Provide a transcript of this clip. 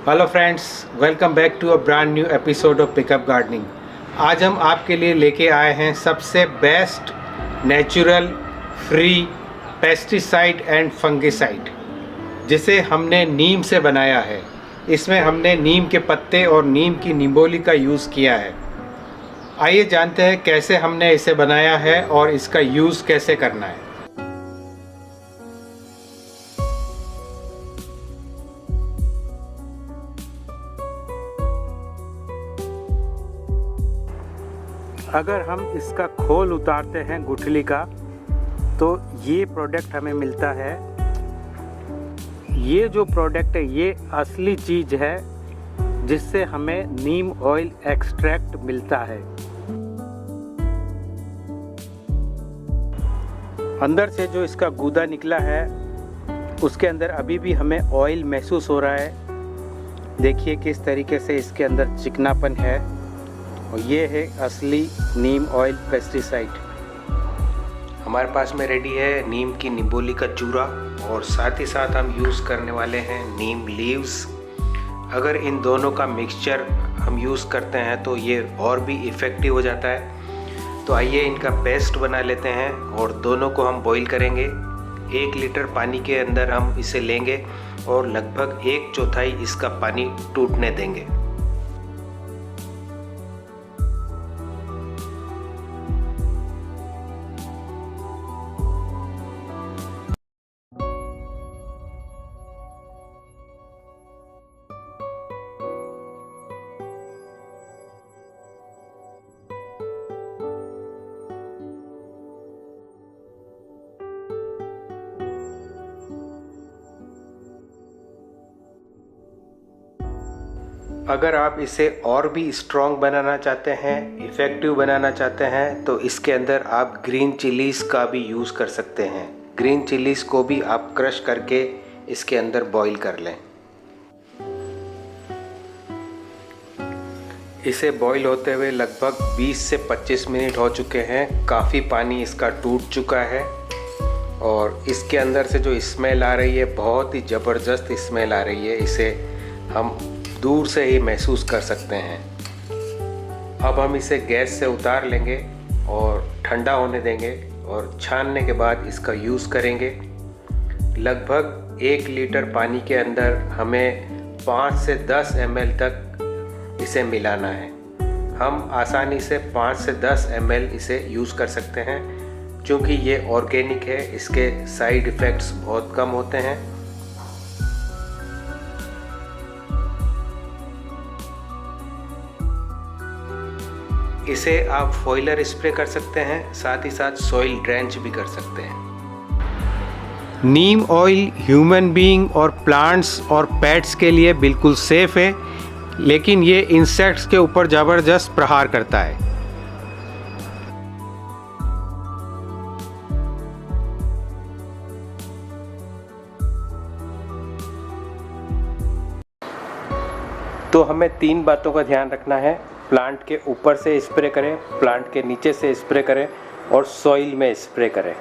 Hello friends, welcome back to a brand new episode of Pickup Gardening. आज हम आपके लिए लेके आए हैं सबसे best natural free pesticide and fungicide, जिसे हमने नीम से बनाया है। इसमें हमने नीम के पत्ते और नीम की निम्बोली का यूज़ किया है। आइए जानते हैं कैसे हमने इसे बनाया है और इसका यूज़ कैसे करना है। अगर हम इसका खोल उतारते हैं गुठली का, तो ये प्रोडक्ट हमें मिलता है। ये जो प्रोडक्ट है ये असली चीज़ है जिससे हमें नीम ऑयल एक्सट्रैक्ट मिलता है। अंदर से जो इसका गूदा निकला है उसके अंदर अभी भी हमें ऑयल महसूस हो रहा है। देखिए किस तरीके से इसके अंदर चिकनापन है, और ये है असली नीम ऑयल पेस्टिसाइड। हमारे पास में रेडी है नीम की निम्बोली का चूरा, और साथ ही साथ हम यूज़ करने वाले हैं नीम लीव्स। अगर इन दोनों का मिक्सचर हम यूज़ करते हैं तो ये और भी इफ़ेक्टिव हो जाता है। तो आइए इनका पेस्ट बना लेते हैं और दोनों को हम बॉईल करेंगे। 1 लीटर पानी के अंदर हम इसे लेंगे और लगभग 1/4 इसका पानी टूटने देंगे। अगर आप इसे और भी स्ट्रॉन्ग बनाना चाहते हैं, इफ़ेक्टिव बनाना चाहते हैं, तो इसके अंदर आप ग्रीन चिलीज़ का भी यूज़ कर सकते हैं। ग्रीन चिलीज़ को भी आप क्रश करके इसके अंदर बॉईल कर लें। इसे बॉईल होते हुए लगभग 20 से 25 मिनट हो चुके हैं। काफ़ी पानी इसका टूट चुका है और इसके अंदर से जो स्मेल आ रही है, बहुत ही ज़बरदस्त स्मेल आ रही है। इसे हम दूर से ही महसूस कर सकते हैं। अब हम इसे गैस से उतार लेंगे और ठंडा होने देंगे, और छानने के बाद इसका यूज़ करेंगे। लगभग 1 लीटर पानी के अंदर हमें 5 से 10 ml तक इसे मिलाना है। हम आसानी से 5 से 10 ml इसे यूज़ कर सकते हैं, क्योंकि ये ऑर्गेनिक है। इसके साइड इफ़ेक्ट्स बहुत कम होते हैं। इसे आप फॉइलर स्प्रे कर सकते हैं, साथ ही साथ सॉइल ड्रेंच भी कर सकते हैं। नीम ऑयल ह्यूमन बीइंग और प्लांट्स और पेट्स के लिए बिल्कुल सेफ़ है, लेकिन ये इंसेक्ट्स के ऊपर ज़बरदस्त प्रहार करता है। तो हमें 3 बातों का ध्यान रखना है। प्लांट के ऊपर से स्प्रे करें, प्लांट के नीचे से स्प्रे करें और सॉइल में स्प्रे करें।